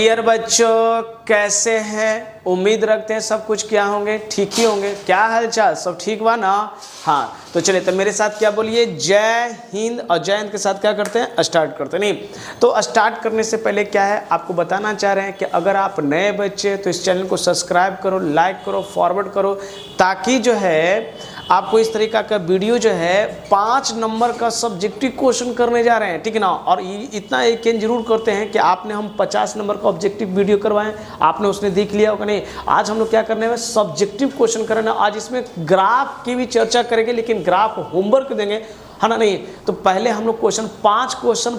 Dear बच्चों, कैसे हैं? उम्मीद रखते हैं सब कुछ क्या होंगे, ठीक ही होंगे। क्या हालचाल, सब ठीक बा ना? हाँ, तो चलिए तो मेरे साथ क्या बोलिए, जय हिंद। और जय हिंद के साथ क्या करते हैं, स्टार्ट करते हैं। नहीं तो स्टार्ट करने से पहले क्या है, आपको बताना चाह रहे हैं कि अगर आप नए बच्चे तो इस चैनल को सब्सक्राइब करो, लाइक करो, फॉरवर्ड करो, ताकि जो है आपको इस तरीका का वीडियो जो है 5 नंबर का सब्जेक्टिव क्वेश्चन करने जा रहे हैं, ठीक है ना। और इतना यकीन जरूर करते हैं कि आपने हम 50 नंबर का ऑब्जेक्टिव वीडियो करवाएं, आपने उसने देख लिया होगा। नहीं, आज हम लोग क्या करने में, सब्जेक्टिव क्वेश्चन करना। आज इसमें ग्राफ की भी चर्चा करेंगे, लेकिन ग्राफ होमवर्क देंगे, है ना। नहीं तो पहले हम लोग क्वेश्चन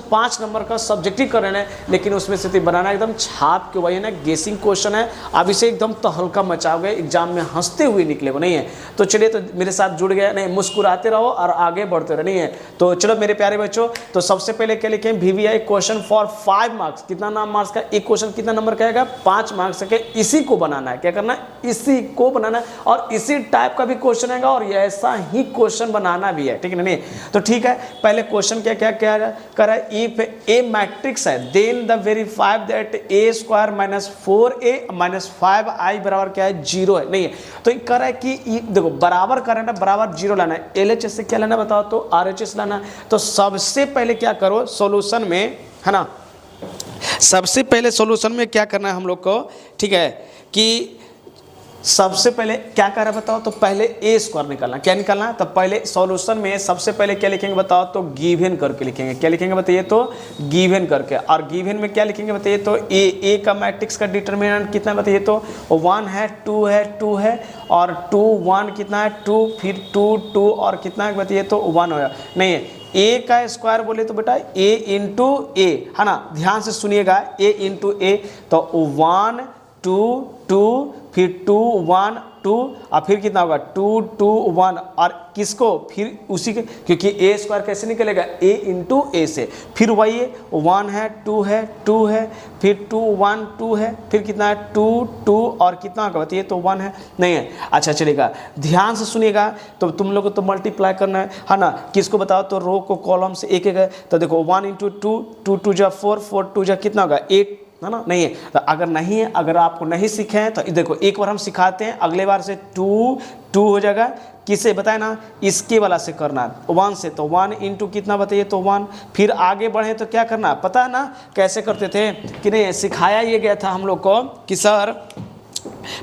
5 नंबर का सब्जेक्टिव कर रहे हैं, लेकिन उसमें से बनाना एकदम छाप के, वही है ना, गेसिंग क्वेश्चन है। अब इसे एकदम तहलका मचाओगे, एग्जाम में हंसते हुए निकले वो, नहीं है। तो चलिए तो मेरे साथ जुड़ गए, नहीं मुस्कुराते रहो और आगे बढ़ते रहो, नहीं है। तो चलो मेरे प्यारे बच्चों, तो सबसे पहले क्या लिखें, VVI क्वेश्चन फॉर 5 मार्क्स। कितना नाम मार्क्स का एक क्वेश्चन, कितना नंबर का आएगा, 5 मार्क्स का। इसी को बनाना है, क्या करना है, इसी को बनाना है। और इसी टाइप का भी क्वेश्चन आएगा और ऐसा ही क्वेश्चन बनाना भी है, ठीक है। नहीं तो ठीक है, पहले क्वेश्चन क्या क्या क्या कर रहा है, इफ ए मैट्रिक्स है then the verify that a square minus 4a minus 5i बराबर क्या है, 0 है। नहीं है तो कह रहा है कि देखो बराबर कर रहा है ना, बराबर 0 लाना है। LHS से क्या लाना बताओ तो, RHS लाना है। तो सबसे पहले क्या करो सॉल्यूशन में, है ना, सबसे पहले सॉल्यूशन में क्या करना है हम लोग को, ठीक है, कि सबसे पहले क्या कर रहा है बताओ तो, पहले ए स्क्वायर निकालना। क्या निकालना है, तो पहले सॉल्यूशन में सबसे पहले क्या लिखेंगे बताओ तो, गिवन करके लिखेंगे। क्या लिखेंगे बताइए तो, गिवन करके। और गिवन में क्या लिखेंगे बताइए तो, ए का मैट्रिक्स का डिटरमिनेंट कितना बताइए तो 1 है, 2 है, 2 है, और 2 1 कितना है 2, फिर 2 2 और कितना है बताइए तो 1 होगा। नहीं है, ए का स्क्वायर बोले तो बेटा ए इंटू ए, है ना, ध्यान से सुनिएगा, ए इंटू ए। तो 1 2 2 फिर 2 1 2 और फिर कितना होगा 2 2 1, और किसको फिर उसी के, क्योंकि ए स्क्वायर कैसे निकलेगा, ए इंटू ए से। फिर वही है, 1 है, 2 है, 2 है, फिर 2 1 2 है, फिर कितना है 2 2 और कितना होगा बताइए तो 1 है। नहीं है, अच्छा चलेगा, ध्यान से सुनिएगा। तो तुम लोग को तो मल्टीप्लाई करना है ना, किसको बताओ तो, रो को कॉलम से एक एक है। तो देखो 1 इंटू 2, 2 2 जा 4, 4 2 जा कितना होगा 8, है ना। नहीं है तो अगर नहीं है, अगर आपको नहीं सीखे हैं तो देखो एक बार हम सिखाते हैं, अगले बार से 2 2 हो जाएगा। किससे बताए ना, इसके वाला से करना है 1 से। तो 1 इंटू कितना बताइए तो 1। फिर आगे बढ़े तो क्या करना, पता है ना कैसे करते थे कि नहीं, सिखाया ये गया था हम लोग को कि सर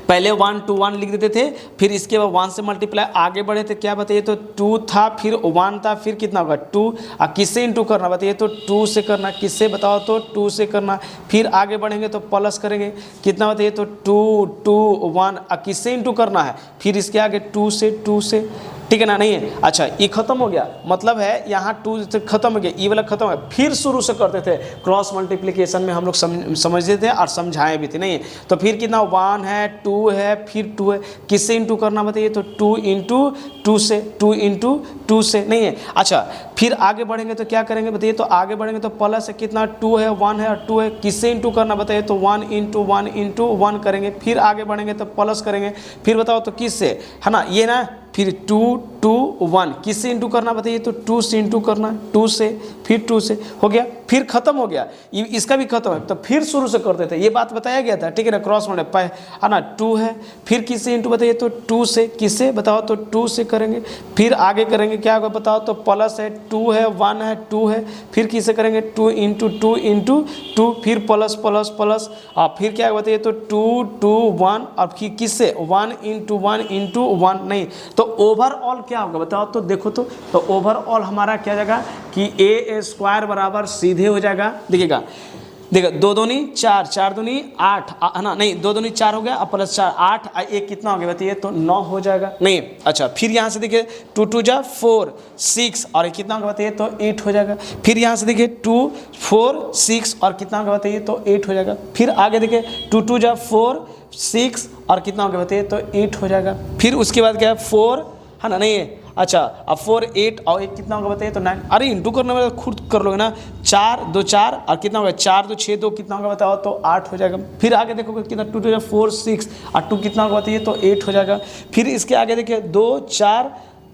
पहले 1 2 1 लिख देते थे, फिर इसके बाद 1 से मल्टीप्लाई आगे बढ़े थे, क्या बताइए तो 2 था, फिर 1 था, फिर कितना होगा 2, और किससे इंटू करना बताइए तो 2 से करना। किससे बताओ तो 2 से करना। फिर आगे बढ़ेंगे तो प्लस करेंगे, कितना बताइए तो 2 2 1, और किससे इंटू करना है, फिर इसके आगे 2 से, ठीक है ना। नहीं है, अच्छा ये खत्म हो गया, मतलब है यहाँ 2 से खत्म हो गया, ये वाला खत्म है। फिर शुरू से करते थे, क्रॉस मल्टीप्लिकेशन में हम लोग समझते थे और समझाए भी थे। नहीं है तो फिर कितना 1 है, 2 है, फिर 2 है, किससे इंटू करना बताइए तो 2 इंटू 2 से, 2 इंटू 2 से। नहीं है, अच्छा फिर आगे बढ़ेंगे तो क्या करेंगे बताइए तो, आगे बढ़ेंगे तो प्लस है, कितना 2 है, 1 है और 2 है, किससे इंटू करना बताइए तो 1 इंटू 1 इंटू 1 करेंगे। फिर आगे बढ़ेंगे तो प्लस करेंगे, फिर बताओ तो किससे, है ना, ये ना, फिर 2 2 1, किससे इंटू करना बताइए तो 2 से इंटू करना, 2 से, फिर 2 से, हो गया। फिर खत्म हो गया, इसका भी खत्म है, तो फिर शुरू से करते थे, ये बात बताया गया था, ठीक है ना। क्रॉस मल्टीप्लाई है ना, 2 है, फिर किससे इंटू बताइए तो 2 से, किससे बताओ तो 2 से करेंगे। फिर आगे करेंगे क्या होगा बताओ तो, प्लस है, 2 है, 1 है, 2 है, फिर किससे करेंगे 2 इंटू 2 इंटू 2, फिर प्लस प्लस प्लस, और फिर क्या बताइए तो 2 2 1, और फिर किससे 1 इंटू 1 इंटू 1। नहीं तो ओवरऑल क्या होगा बताओ तो, देखो तो ओवरऑल हमारा क्या जाएगा कि ए स्क्वायर बराबर सीधे हो जाएगा, देखिएगा, देखो 2 दूनी 4, 4 दूनी 8, है ना। नहीं 2 दूनी 4 हो गया और प्लस 4 8, एक कितना हो गया बताइए तो 9 हो जाएगा। नहीं अच्छा, फिर यहाँ से देखिए 2 2 जा 4 6, और एक कितना होगा बताइए तो 8 हो जाएगा। फिर यहाँ से देखिए 2 4 6 और कितना होगा बताइए तो 8 हो जाएगा। फिर आगे देखिए 2 2 जा 4 6 और कितना होगा बताइए तो 8 हो जाएगा। फिर उसके बाद क्या है 4, है ना। नहीं है, अच्छा अब 4 8 और एक कितना होगा बताइए तो 9। अरे इंटू करने में खुद कर लोगे ना, 4 2 4 और कितना होगा 4 2 6 2 कितना होगा बताओ तो 8 हो जाएगा। फिर आगे देखोगे कितना 2 2 4 6 और 2 कितना होगा बताइए तो 8 हो जाएगा। फिर इसके आगे देखिए 2 4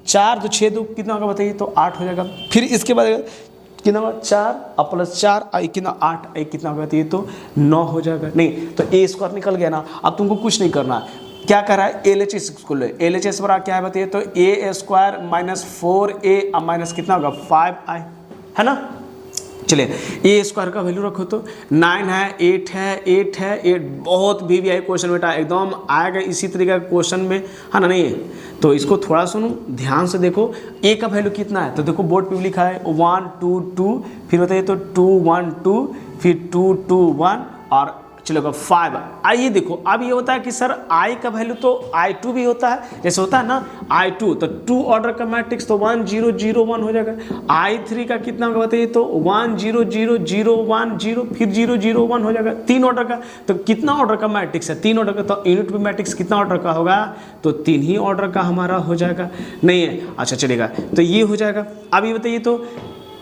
4 2 6 2 कितना होगा बताइए तो 8 हो जाएगा। फिर इसके बाद कितना होगा 4 और प्लस 4 और कितना 8 कितना होगा तो ये तो 9 हो जाएगा। नहीं तो ए स्क्वायर निकल गया ना। अब तुमको कुछ नहीं करना, क्या कर रहा है LHS को ले, LHS बराबर क्या है बताइए तो ए स्क्वायर माइनस 4a और माइनस कितना होगा 5i है ना। चलिए ए स्क्वायर का वैल्यू रखो तो 9 है 8 है 8 है 8, बहुत VVI क्वेश्चन बेटा एकदम आएगा इसी तरीके का क्वेश्चन में है ना। नहीं है तो इसको थोड़ा सुनो ध्यान से देखो, ए का वैल्यू कितना है तो देखो बोर्ड पे लिखा है 1 2 2, फिर बताइए तो 2 1 2, फिर 2 2 1 और चलेगा 5। आइए देखो अब ये होता है कि सर i का वैल्यू तो i2 भी होता है, जैसे होता है ना i2 तो 2 ऑर्डर का मैट्रिक्स तो 1 0 0 1 हो जाएगा। i3 का कितना होगा बताइए तो 1 0 0 0 1 0 फिर 0 0 1 हो जाएगा। 3 ऑर्डर का तो कितना ऑर्डर का मैट्रिक्स है 3 ऑर्डर का, तो यूनिट पे मैट्रिक्स कितना ऑर्डर का होगा तो 3 ही ऑर्डर का हमारा हो जाएगा। नहीं है अच्छा चलेगा तो ये हो जाएगा। अब ये बताइए तो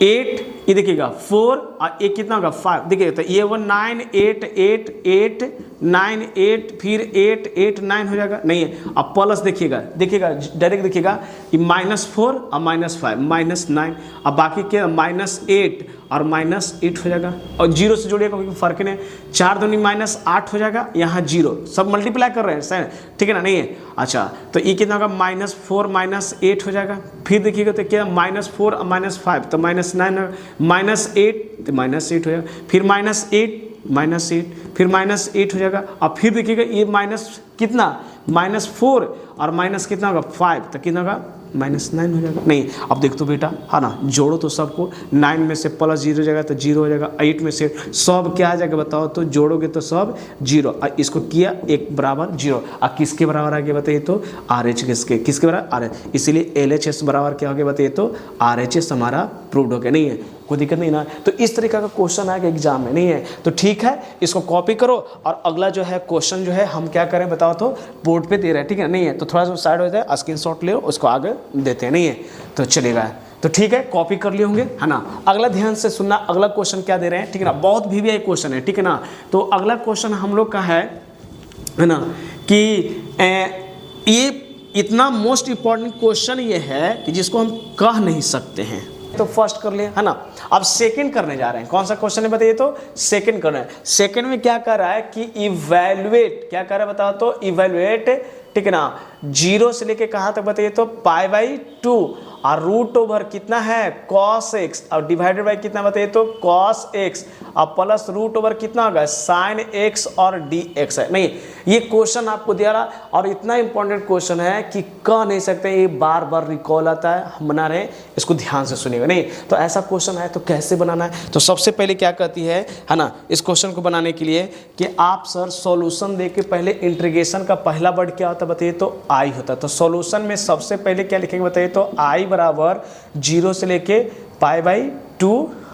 8 ये देखिएगा 4 और एक कितना होगा 5, देखिएगा तो ये वो 9 8 8 8 9 8 फिर 8 8 9 हो जाएगा। नहीं है अब प्लस देखिएगा डायरेक्ट देखिएगा कि -4 और -5 -9, अब बाकी क्या -8 और -8 हो जाएगा और 0 से जोड़िएगा कोई फर्क नहीं, 4 दूनी -8 हो जाएगा, यहाँ 0 सब मल्टीप्लाई कर रहे हैं सर ठीक है ना। नहीं है अच्छा तो ये कितना होगा -4 -8 हो जाएगा। फिर देखिएगा तो क्या -4 और -5 तो -9 -8 तो -8 हो जाएगा, फिर -8 फिर -8 हो जाएगा। अब फिर देखिएगा ये माइनस कितना -4 और माइनस कितना होगा 5 तो कितना होगा -9 हो जाएगा। नहीं अब देख तो बेटा है ना जोड़ो तो सबको, 9 में से +0 हो जाएगा तो 0 हो जाएगा, 8 में से सब क्या आ जाएगा बताओ तो जोड़ोगे तो सब 0, इसको किया 1 बराबर 0 और किसके बराबर आ गया बताइए तो RH किसके बराबर RH, इसीलिए LHS बराबर क्या हो गया बताइए तो RHS हमारा प्रूव्ड हो गया। नहीं है कोई दिक्कत नहीं ना। तो इस तरीके का क्वेश्चन आएगा एग्जाम में। नहीं है तो ठीक है इसको कॉपी करो और अगला जो है क्वेश्चन जो है हम क्या करें बताओ तो बोर्ड पे दे रहे हैं ठीक है। नहीं है तो थोड़ा सा साइड हो जाए स्क्रीनशॉट ले उसको आगे देते हैं। नहीं है तो चलेगा तो ठीक है कॉपी कर लिए होंगे है ना। अगला ध्यान से सुनना, अगला क्वेश्चन क्या दे रहे हैं ठीक है ना, बहुत VVI क्वेश्चन है ठीक है ना। तो अगला क्वेश्चन हम लोग का है ना कि ये इतना मोस्ट इंपॉर्टेंट क्वेश्चन ये है कि जिसको हम कह नहीं सकते हैं। तो फर्स्ट कर लिए है ना, अब सेकंड करने जा रहे हैं। कौन सा क्वेश्चन है बताइए तो सेकंड कर रहे हैं। सेकंड में क्या कर रहा है कि इवैल्यूएट, क्या कर रहा है बताओ तो इवैल्यूएट ठीक है ना, 0 से लेके कहाँ तक बताइए तो π/2 और रूट ओवर कितना है cos x और डिवाइडेड बाय कितना बताइए तो cos x और प्लस रूट ओवर कितना होगा sin x और dx है। नहीं ये क्वेश्चन आपको दिया रहा और इतना इंपॉर्टेंट क्वेश्चन है कि कह नहीं सकते, ये बार बार रिकॉल आता है, हम बना रहे हैं इसको ध्यान से सुनिएगा। नहीं तो ऐसा क्वेश्चन है तो कैसे बनाना है, तो सबसे पहले क्या कहती है ना इस क्वेश्चन को बनाने के लिए कि आप सर सॉल्यूशन दे के पहले इंटीग्रेशन का पहला वर्ड क्या होता है बताइए तो आई होता है। तो सॉल्यूशन में सबसे पहले क्या लिखेंगे बताइए तो आई बराबर 0 से लेके π/2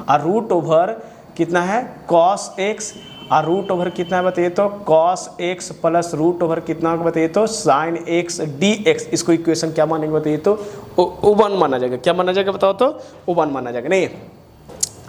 और रूट ओवर कितना है cos x और रूट ओवर कितना है बताइए तो cos x plus root over कितना बताइए तो sin x dx। इसको इक्वेशन क्या मानेंगे बताइए तो O1 माना जाएगा। क्या माना जाएगा बताओ तो O1 माना जाएगा। नहीं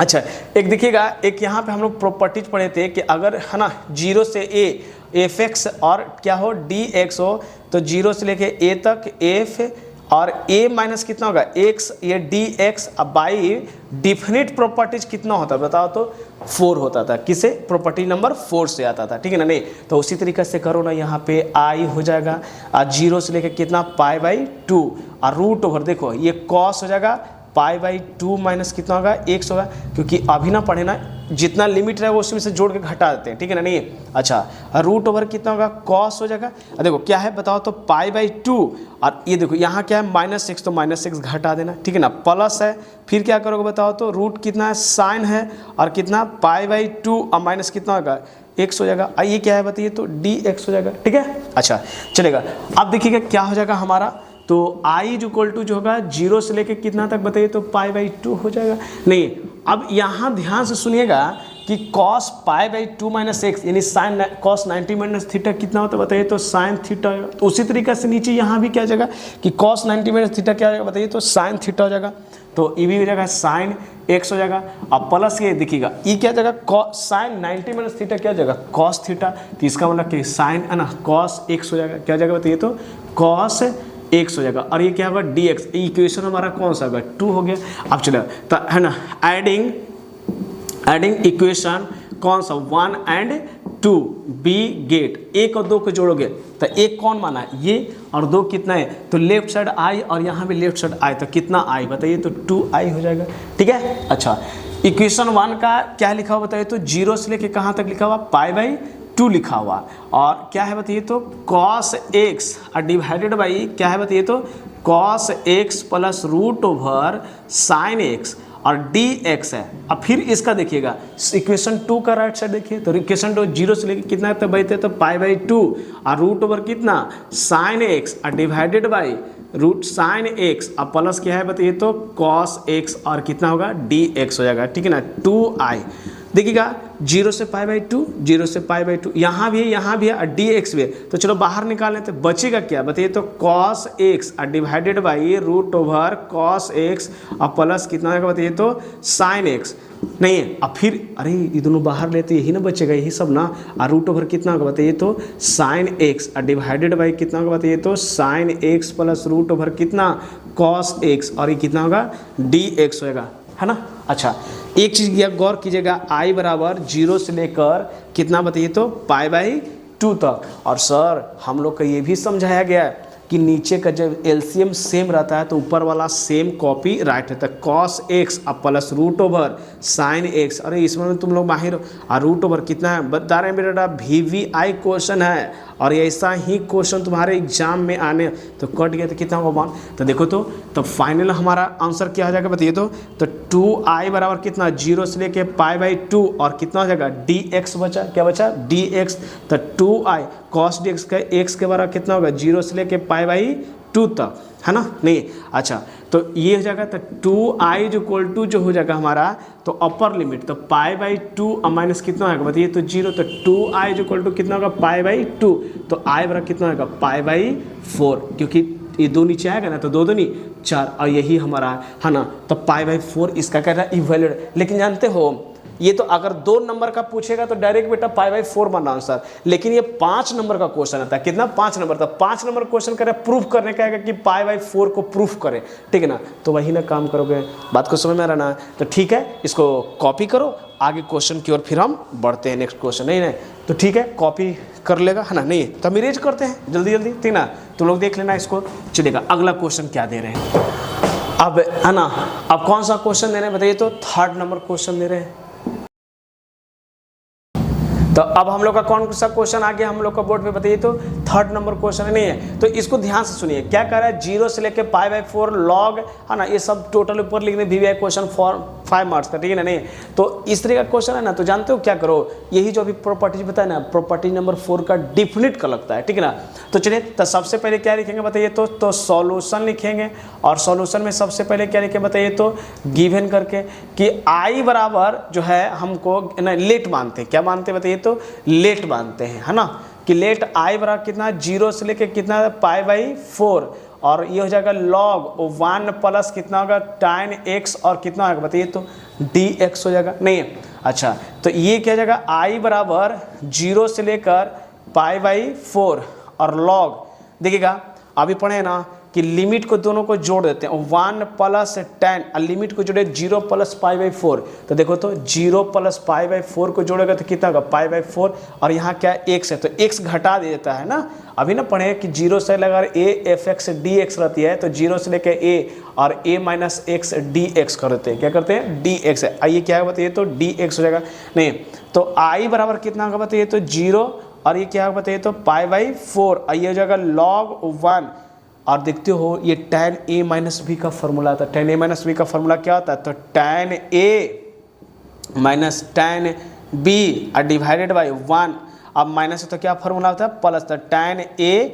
अच्छा एक देखिएगा, एक यहाँ पे हम लोग प्रॉपर्टीज पढ़े थे कि अगर है ना 0 से a f(x) और क्या हो dx हो तो 0 से लेके a तक f और a माइनस कितना होगा x, ये dx बाई डिफिनिट प्रॉपर्टीज कितना होता है बताओ तो 4 होता था। किसे प्रॉपर्टी नंबर 4 से आता था ठीक है ना। नहीं तो उसी तरीके से करो ना, यहाँ पे i हो जाएगा और 0 से लेके कितना π/2 और रूट ओवर देखो ये cos हो जाएगा π/2 माइनस कितना होगा x होगा, क्योंकि अभी ना पढ़े ना जितना लिमिट रहेगा उसमें से जोड़ के घटा देते हैं ठीक है ना। नहीं अच्छा रूट ओवर कितना होगा cos हो जाएगा, देखो क्या है बताओ तो π/2 और ये देखो यहाँ क्या है -x तो -x घटा देना ठीक है ना, प्लस है फिर क्या करोगे बताओ तो रूट कितना है साइन है और कितना π/2 और माइनस कितना होगा x हो जाएगा, ये क्या है बताइए तो dx हो जाएगा ठीक है। अच्छा चलेगा अब देखिएगा क्या हो जाएगा हमारा, तो i इक्वल टू जो होगा 0 से लेके कितना तक बताइए तो π/2 हो जाएगा। नहीं अब यहाँ ध्यान से सुनिएगा कि cos π/2 माइनस x यानी साइन cos 90 माइनस थीटा कितना होता है बताइए तो साइन थीटा होगा। तो उसी तरीके से नीचे यहाँ भी क्या हो जाएगा कि cos 90 माइनस थीटा क्या हो जाएगा बताइए तो साइन थीटा हो जाएगा। तो ये भी हो जाएगा साइन x हो जाएगा। अब प्लस ये देखिएगा ये क्या हो जाएगा साइन 90 माइनस थीटा क्या हो जाएगा cos थीटा, तो इसका मतलब कि साइन है ना cos x हो जाएगा। क्या हो जाएगा बताइए तो cos x हो जाएगा और ये क्या होगा dx। इक्वेशन हमारा कौन सा होगा 2 हो गया। अब चलो तो है ना एडिंग इक्वेशन कौन सा 1 and 2 बी गेट, 1 और 2 को जोड़ोगे तो 1 कौन माना ये और 2 कितना है, तो लेफ्ट साइड i और यहाँ भी लेफ्ट साइड i, तो कितना i बताइए, तो 2i हो जाएगा। ठीक है। अच्छा इक्वेशन 1 का क्या लिखा हुआ बताइए, तो 0 से लेके कहाँ तक लिखा हुआ, π/2 लिखा हुआ और क्या है बताइए, तो cos x और डिवाइडेड बाई क्या है बताइए, तो cos x plus √sin x और dx है। अब फिर इसका देखिएगा इक्वेशन 2 का राइट साइड देखिए, तो इक्वेशन 2 0 से लेके कितना तक बचते, तो π/2 और √ कितना sin x और डिवाइडेड बाई √sin x अब प्लस क्या है बताइए, तो cos x और कितना होगा dx हो जाएगा। ठीक है ना, 2i देखिएगा 0 से π/2, 0 से π/2, यहाँ भी है और dx भी है, तो चलो बाहर निकालें तो बचेगा क्या बताइए, तो cos x और डिवाइडेड बाई √cos x और प्लस कितना होगा बताइए, तो sin x नहीं है। अब फिर अरे ये दोनों बाहर लेते यही ना बचेगा, यही सब ना, और कितना होगा बताइए, तो sin x और डिवाइडेड बाई कितना होगा बताइए, तो sin x प्लस √ कितना cos x और ये कितना होगा dx होएगा, है ना। अच्छा एक चीज़ गौर कीजिएगा, i बराबर 0 से लेकर कितना बताइए, तो π/2 तक। और सर हम लोग को ये भी समझाया गया है कि नीचे का जब एलसीएम सेम रहता है तो ऊपर वाला सेम कॉपी राइट रहता है, cos x अब प्लस √sin x। अरे इसमें तुम लोग माहिर हो, और √ कितना है बता रहे हैं बेटा, VVI क्वेश्चन है और ऐसा ही क्वेश्चन तुम्हारे एग्जाम में आने, तो कट गया तो कितना होगा 1, तो देखो तो फाइनल हमारा आंसर क्या हो जाएगा बताइए, तो 2i बराबर कितना 0 से लेके π/2 और कितना हो जाएगा dx बचा, क्या बचा dx, तो 2i cos dx का x के बराबर कितना होगा 0 से लेके π/2 तक, है ना। नहीं अच्छा तो ये हो जाएगा, तो 2i = जो हो जाएगा हमारा, तो अपर लिमिट तो π/2 माइनस कितना होगा बताइए, तो 0, तो 2i = कितना होगा π/2, तो i बराबर कितना होगा π/4, क्योंकि ये 2 नीचे आएगा ना, तो 2 दूनी 4 और यही हमारा है ना, तो π/4 इसका कह रहा है इवैल्यूएट। लेकिन जानते हो ये तो अगर 2 नंबर का पूछेगा तो डायरेक्ट बेटा π/4 बना आंसर, लेकिन ये 5 नंबर का क्वेश्चन आता है, कितना 5 नंबर, तो 5 नंबर क्वेश्चन करे प्रूफ करने का है कि π/4 को प्रूफ करे, ठीक है ना, तो वही ना काम करोगे, बात को समझ में आ रहा ना। तो ठीक है, इसको कॉपी करो, आगे क्वेश्चन की ओर फिर हम बढ़ते हैं, नेक्स्ट क्वेश्चन। नहीं तो ठीक है कॉपी कर लेगा, है ना, नहीं तो हम इरेज करते हैं जल्दी ठीक है ना, तुम लोग देख लेना इसको। चलेगा अगला क्वेश्चन क्या दे रहे हैं अब, है ना, अब कौन सा क्वेश्चन दे रहे हैं बताइए, तो 3rd नंबर क्वेश्चन दे रहे हैं। तो अब हम लोग का कौन सा क्वेश्चन आ गया हम लोग का बोर्ड पे बताइए, तो 3rd नंबर क्वेश्चन नहीं है, तो इसको ध्यान से सुनिए क्या कह रहा है, 0 से लेके π/4 लॉग, है ना, ये सब टोटल ऊपर लिखने VVI क्वेश्चन फॉर 5 मार्क्स का, ठीक है ना। नहीं तो इस तरह का क्वेश्चन है ना, तो जानते हो क्या करो, यही जो अभी प्रॉपर्टीज बताया ना, प्रॉपर्टी नंबर 4 का डिफिनिट का लगता है, ठीक है ना। तो चलिए तो सबसे पहले क्या लिखेंगे बताइए, तो सॉल्यूशन लिखेंगे, और सॉल्यूशन में सबसे पहले क्या लिखेंगे बताइए, तो गिवन करके कि i बराबर जो है हमको ना लेट मानते हैं, क्या मानते हैं बताइए, तो लेट मानते हैं, है ना, कि लेट i बराबर कितना 0 से लेके कितना π/4 और ये हो जाएगा log 1 प्लस कितना होगा tan x और कितना होगा बताइए, तो dx हो जाएगा। नहीं अच्छा तो ये क्या हो जाएगा, i बराबर 0 से लेकर π/4 और log देखिएगा अभी पढ़े ना कि लिमिट को दोनों को जोड़ देते हैं, 1 प्लस tan और लिमिट को जोड़े 0 प्लस π/4, तो देखो तो 0 प्लस π/4 को जोड़ेगा तो कितना होगा π/4 और यहाँ क्या x है, तो x घटा दे देता है ना। अभी ना पढ़े कि 0 से अगर a f(x) dx रहती है, तो 0 से लेकर a और a माइनस x dx कर देते हैं, क्या करते हैं dx है, आइए क्या है बताइए, तो dx हो जाएगा। नहीं तो i बराबर कितना होगा बताइए, तो 0 और ये क्या होगा बताइए, तो π/4 आइए हो जाएगा log 1 और देखते हो ये tan a माइनस बी का फॉर्मूला था, tan a माइनस बी का फॉर्मूला क्या होता है, तो tan a minus tan b और डिवाइडेड बाई 1, अब माइनस तो क्या फॉर्मूला होता है प्लस, तो tan a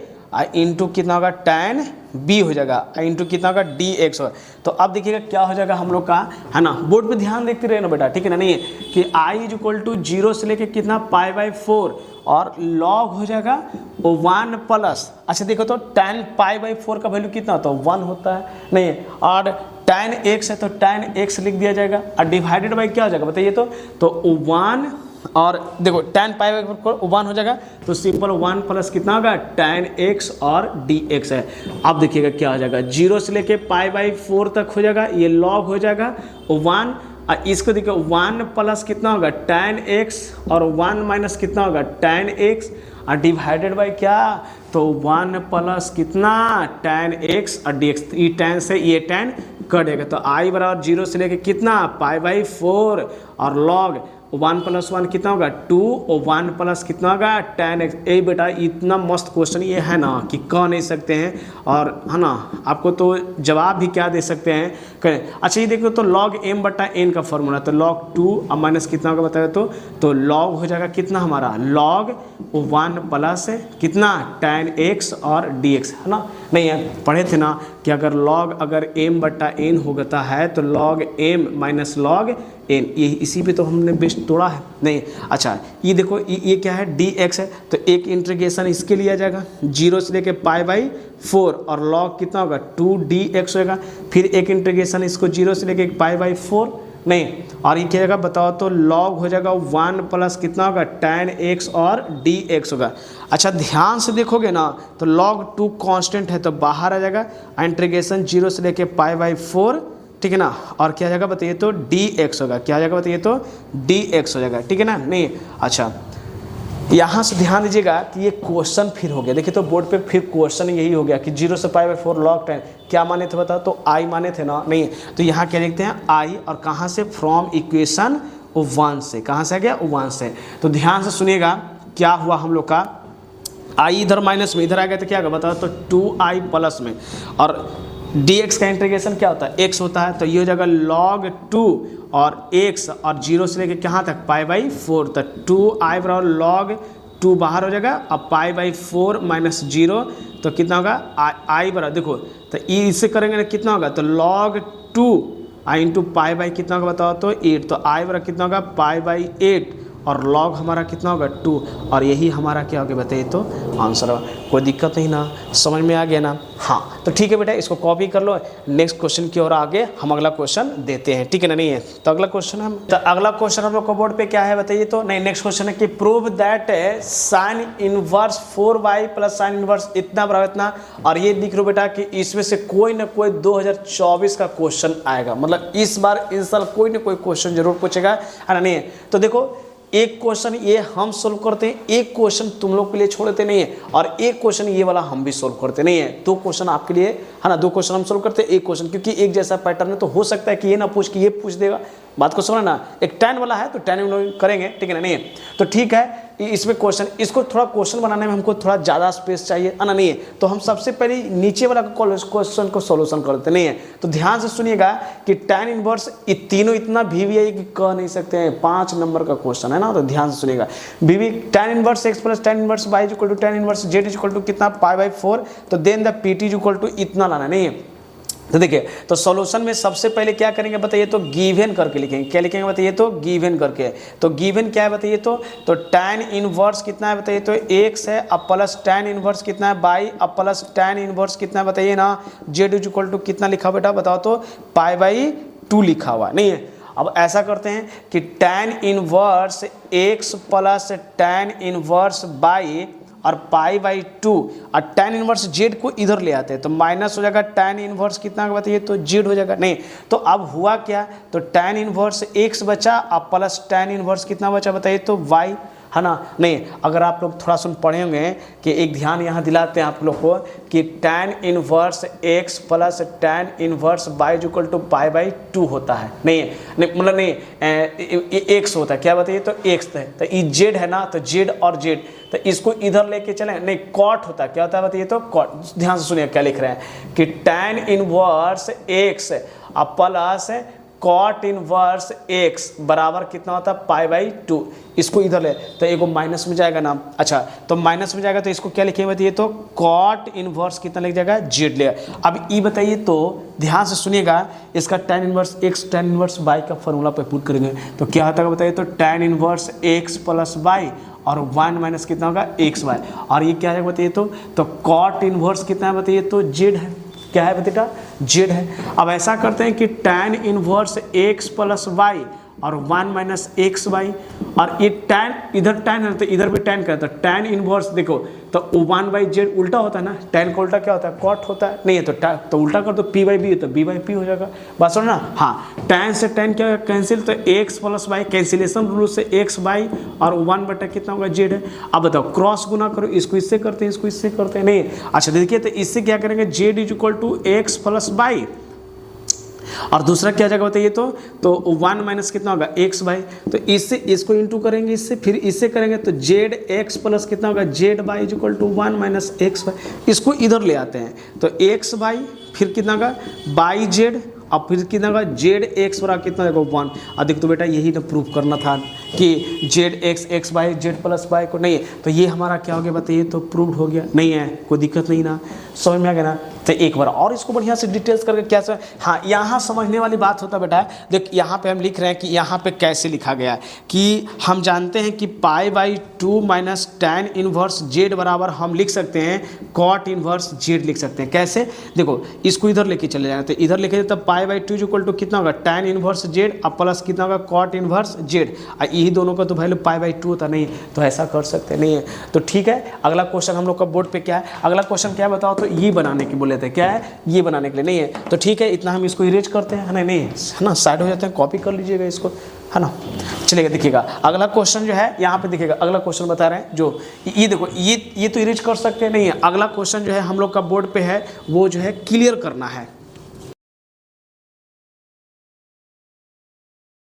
इंटू कितना होगा tan b हो जाएगा इंटू कितना होगा dx हो। तो अब देखिएगा क्या हो जाएगा हम लोग का, है ना, बोर्ड पे ध्यान देखते रहे ना बेटा, ठीक है ना। नहीं है कि i = 0 से लेके कितना π/4 और log हो जाएगा 1 प्लस, अच्छा देखो तो tan π/4 का वैल्यू कितना होता है 1 होता है, नहीं है, और tan x है तो tan x लिख दिया जाएगा और डिवाइडेड बाई क्या हो जाएगा बताइए, तो 1 और देखो tan पाई बाई 1 हो जाएगा, तो सिंपल 1 प्लस कितना होगा tan x और dx है। अब देखिएगा क्या हो जाएगा, 0 से लेके पाई बाई 4 तक हो जाएगा, ये log हो जाएगा 1, और इसको देखिए 1 प्लस कितना होगा tan x और 1 माइनस कितना होगा tan x और डिवाइडेड बाई क्या, तो 1 प्लस कितना tan x और dx, ये tan से ये tan कटेगा, तो i बराबर 0 से लेके कितना पाई बाई 4 और log 1 प्लस 1 कितना होगा 2 और 1 प्लस कितना होगा tan x। ए बेटा इतना मस्त क्वेश्चन ये है ना कि कह नहीं सकते हैं, और है ना आपको तो जवाब भी क्या दे सकते हैं करें। अच्छा ये देखो, तो log m बटा n का फॉर्मूला, तो log 2 अब माइनस कितना होगा बताया, तो log हो जाएगा कितना हमारा log 1 प्लस कितना tan x और dx, है ना। नहीं है पढ़े थे ना कि अगर log अगर m बटा n होता है तो log m minus log n, ये इसी पे तो हमने बेस्ट तोड़ा है नहीं। अच्छा ये देखो ये क्या है dx है, तो एक इंटीग्रेशन इसके लिए आ जाएगा 0 से लेके पाई बाई 4 और log कितना होगा 2dx होगा, फिर एक इंटीग्रेशन इसको 0 से लेके पाई बाई 4 नहीं, और ये क्या जाएगा बताओ, तो log हो जाएगा 1 प्लस कितना होगा tan x और dx होगा। अच्छा ध्यान से देखोगे ना तो log 2 कांस्टेंट है तो बाहर आ जाएगा, इंटीग्रेशन 0 से लेके पाई बाई 4, ठीक है ना, और क्या जाएगा बताइए तो dx होगा, क्या जाएगा बताइए तो dx हो जाएगा, ठीक है ना। नहीं अच्छा यहाँ से ध्यान दीजिएगा कि ये क्वेश्चन फिर हो गया, देखिए तो बोर्ड पे फिर क्वेश्चन यही हो गया कि 0 से पाई बाई 4 log 10 क्या माने थे बताओ, तो i माने थे ना, नहीं तो यहाँ क्या लिखते हैं i, और कहाँ से फ्रॉम इक्वेशन 1 से, कहाँ से आ गया 1 से। तो ध्यान से सुनिएगा क्या हुआ हम लोग का, i इधर माइनस में इधर आ गया तो क्या होगा बताओ, तो 2i प्लस में, और dx का इंटीग्रेशन क्या होता है x होता है, तो ये हो जाएगा log 2 और x और 0 से लेके कहाँ तक पाई बाई 4 तक, 2i बराबर log 2 बाहर हो जाएगा, अब पाई बाई 4 माइनस 0 तो कितना होगा i बराबर, देखो तो इससे करेंगे ना कितना होगा, तो log 2 i into pi by कितना होगा बताओ, तो 8, तो i बराबर कितना होगा पाई बाई 8 और log हमारा कितना होगा 2, और यही हमारा क्या होगा बताइए तो आंसर होगा। कोई दिक्कत नहीं ना, समझ में आ गया ना। हाँ तो ठीक है बेटा, इसको कॉपी कर लो, नेक्स्ट क्वेश्चन की ओर आगे हम अगला क्वेश्चन देते हैं, ठीक है ना। नहीं है तो अगला क्वेश्चन अगला क्वेश्चन हम लोग को बोर्ड पे क्या है बताइए तो, नहीं नेक्स्ट क्वेश्चन है कि prove that sine inverse 4y plus sine inverse इतना बराबर इतना, और ये दिख रहा बेटा कि इसमें से कोई ना कोई 2024 का क्वेश्चन आएगा, मतलब इस बार इस साल कोई ना कोई क्वेश्चन जरूर पूछेगा, है ना। नहीं है तो देखो एक क्वेश्चन ये हम सोल्व करते हैं, एक क्वेश्चन तुम लोग के लिए छोड़ देते नहीं है, और एक क्वेश्चन ये वाला हम भी सोल्व करते नहीं है, 2 क्वेश्चन आपके लिए है ना, 2 क्वेश्चन हम सोल्व करते हैं, एक क्वेश्चन, क्योंकि एक जैसा पैटर्न है तो हो सकता है कि ये ना पूछ के ये पूछ देगा, बात को समझना ना। एक tan वाला है तो tan हम लोग करेंगे, ठीक है ना। नहीं है तो ठीक है, इसमें क्वेश्चन, इसको थोड़ा क्वेश्चन बनाने में हमको थोड़ा ज़्यादा स्पेस चाहिए, है ना। नहीं है तो हम सबसे पहले नीचे वाला क्वेश्चन को सॉल्यूशन करते नहीं है। तो ध्यान से सुनिएगा कि tan इनवर्स तीनों इतना वीवी कि कह नहीं सकते हैं, 5 नंबर का क्वेश्चन है ना, तो ध्यान से सुनिएगा। वीवी tan inverse x plus tan inverse y equal to tan inverse z equal to कितना पाई बाई 4, तो then the pt equal to इतना लाना नहीं है। तो देखिए तो सॉल्यूशन में सबसे पहले क्या करेंगे बताइए तो गिवन करके लिखेंगे, क्या लिखेंगे बताइए तो गिवन करके, तो गिवन क्या है बताइए तो tan इनवर्स कितना है बताइए तो x है, अब प्लस tan इनवर्स कितना है y, अब प्लस tan इनवर्स कितना है बताइए ना z इक्वल टू कितना लिखा बेटा बताओ तो पाई बाई 2 लिखा हुआ नहीं है। अब ऐसा करते हैं कि tan inverse x plus tan inverse y और पाई बाई 2 और tan इनवर्स z को इधर ले आते हैं तो माइनस हो जाएगा tan इनवर्स कितना बताइए तो z हो जाएगा। नहीं तो अब हुआ क्या, तो tan इनवर्स x बचा और प्लस tan इनवर्स कितना बचा बताइए तो y, है ना। नहीं अगर आप लोग थोड़ा सुन पढ़े होंगे कि एक ध्यान यहाँ दिलाते हैं आप लोग को कि tan inverse x plus tan inverse y equal to pi by 2 होता है, नहीं मतलब नहीं x होता है, क्या बताइए तो x है, तो ये z है ना, तो z और z तो इसको इधर लेके चलें, नहीं कॉट होता है, क्या होता है बताइए तो कॉट। ध्यान से सुनिए क्या लिख रहे हैं कि tan inverse x plus cot inverse x बराबर कितना होता है पाई बाई 2, इसको इधर ले तो एक माइनस में जाएगा ना। अच्छा तो माइनस में जाएगा तो इसको क्या लिखेंगे बताइए तो कॉट इनवर्स कितना लिख जाएगा z ले। अब ये बताइए तो ध्यान से सुनिएगा, इसका tan inverse x tan inverse y का फॉर्मूला पे पुट करेंगे तो क्या होता है बताइए तो tan inverse x plus y और 1 माइनस कितना होगा xy, और ये क्या है बताइए तो कॉट इनवर्स कितना है बताइए तो z है, क्या है बेटा z है। अब ऐसा करते हैं कि tan inverse x plus y और 1 माइनस एक्स वाई, और ये टैन, इधर टैन है तो इधर भी टैन करता है, टैन इनवर्स देखो तो 1/z उल्टा होता है ना, टैन का उल्टा क्या होता है, कॉट होता है, नहीं है तो उल्टा कर दो, p बाई बी तो b बाई पी हो जाएगा, बात सुनो ना। हाँ, टैन से टैन क्या होगा, कैंसिल, तो x plus y, cancellation rule से x बाई और 1 बटा कितना होगा z है। अब बताओ क्रॉस गुना करो, इसको इससे करते हैं, इसको इससे करते हैं, नहीं। अच्छा देखिए तो इससे क्या करेंगे, z is equal to x plus by, और दूसरा क्या जगह बताइए तो 1 माइनस कितना होगा एक्स बाई, तो इससे इसको इंटू करेंगे, इससे फिर इससे करेंगे तो जेड एक्स प्लस कितना होगा z by is equal to 1 minus x by, इसको इधर ले आते हैं तो एक्स बाई फिर कितना होगा बाई जेड, अब फिर कितना होगा जेड एक्स बराबर कितना होगा 1। अधिक तो बेटा यही ना प्रूफ करना था कि Z x by Z plus by को, नहीं है तो ये हमारा क्या हो गया बताइए, तो प्रूव्ड हो गया, नहीं है कोई दिक्कत नहीं ना, समझ में आ गया ना। तो एक बार और इसको बढ़िया से डिटेल्स करके क्या सर, हाँ यहाँ समझने वाली बात होता बेटा, देख यहाँ पे हम लिख रहे हैं कि यहाँ पे कैसे लिखा गया है कि हम जानते हैं कि पाई by 2 minus tan inverse Z बराबर हम लिख सकते हैं कॉट इनवर्स जेड लिख सकते हैं। कैसे, देखो इसको इधर लेके चले जाए तो इधर लिखे तब पाई बाई 2 इक्वल टू कितना होगा टैन इनवर्स जेड, अब प्लस कितना होगा कॉट इनवर्स जेड, यही दोनों का तो वैल्यू पाई बाई 2 होता, नहीं तो ऐसा कर सकते नहीं है। तो ठीक है, अगला क्वेश्चन हम लोग का बोर्ड पे क्या है, अगला क्वेश्चन क्या बताओ, तो ये बनाने की बोले थे, क्या है ये बनाने के लिए, नहीं है तो ठीक है इतना हम इसको इरेज करते हैं, नहीं है ना, साइड हो जाते हैं, कॉपी कर लीजिएगा इसको, है ना। चलिएगा देखिएगा अगला क्वेश्चन जो है यहाँ पे देखिएगा, अगला क्वेश्चन बता रहे हैं जो ये देखो ये तो इरेज कर सकते हैं, नहीं है अगला क्वेश्चन जो है हम लोग का बोर्ड पे है वो जो है क्लियर करना है।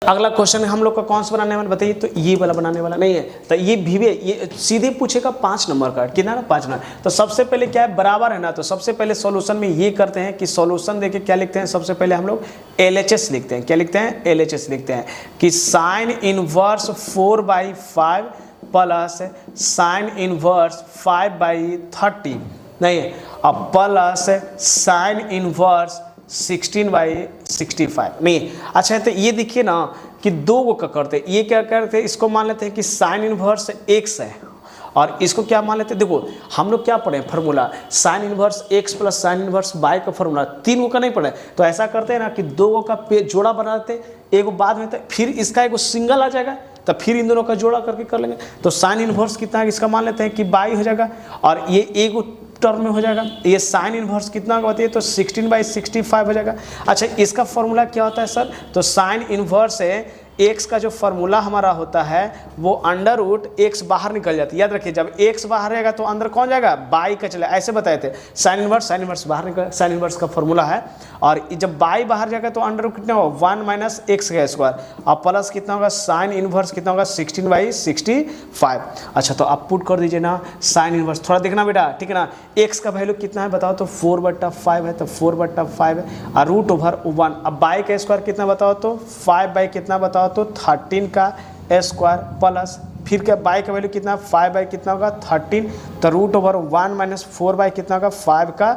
अगला क्वेश्चन हम लोग का कौन सा बनाने वाला बताइए, तो ये वाला बनाने वाला, नहीं है तो ये भी ये सीधे पूछेगा 5 नंबर का, कितना ना 5 नंबर। तो सबसे पहले क्या है बराबर है ना, तो सबसे पहले सॉल्यूशन में ये करते हैं कि सॉल्यूशन देके क्या लिखते हैं, सबसे पहले हम लोग LHS लिखते हैं, क्या लिखते हैं LHS लिखते हैं कि sine inverse 4/5 plus sine inverse 5/30, नहीं है अब प्लस साइन इनवर्स 16/65, नहीं। अच्छा तो ये देखिए ना कि दो को क्या करते हैं, ये क्या करते हैं, इसको मान लेते हैं कि साइन इनवर्स x है और इसको क्या मान लेते हैं, देखो हम लोग क्या पढ़े formula sine inverse x plus sine inverse y का फार्मूला, 3 को का नहीं पढ़े, तो ऐसा करते हैं ना कि 2 का जोड़ा बनाते हैं, एक बाद में फिर इसका एक सिंगल आ जाएगा तो फिर इन दोनों का जोड़ा करके कर लेंगे, तो साइन इनवर्स कितना है इसका मान लेते हैं कि बाई हो जाएगा और ये एक टर्म में हो जाएगा, ये साइन इनवर्स कितना का बताइए तो 16/65 हो जाएगा। अच्छा इसका फॉर्मूला क्या होता है सर, तो साइन इनवर्स है x का जो फॉर्मूला हमारा होता है वो अंडर रूट x बाहर निकल जाती है, याद रखिए जब x बाहर रहेगा तो अंदर कौन जाएगा बाई का चला, ऐसे बताए थे साइन इनवर्स बाहर निकल, साइन इनवर्स का फॉर्मूला है, और जब बाई बाहर जाएगा तो अंडर रूट कितना होगा 1 माइनस एक्स का स्क्वायर और प्लस कितना होगा साइन इनवर्स कितना होगा 16/65। अच्छा तो आप पुट कर दीजिए ना साइन इनवर्स, थोड़ा देखना बेटा ठीक है ना, x का वैल्यू कितना है बताओ तो 4/5 है, तो 4/5 है और रूट ओवर 1, अब बाई का स्क्वायर कितना बताओ तो 5 बाई कितना बताओ तो 13 का स्क्वायर प्लस फिर क्या बाई का वैल्यू कितना 5 बाई कितना होगा 13, तो रूट ओवर 1 माइनस 4 बाई कितना होगा 5 का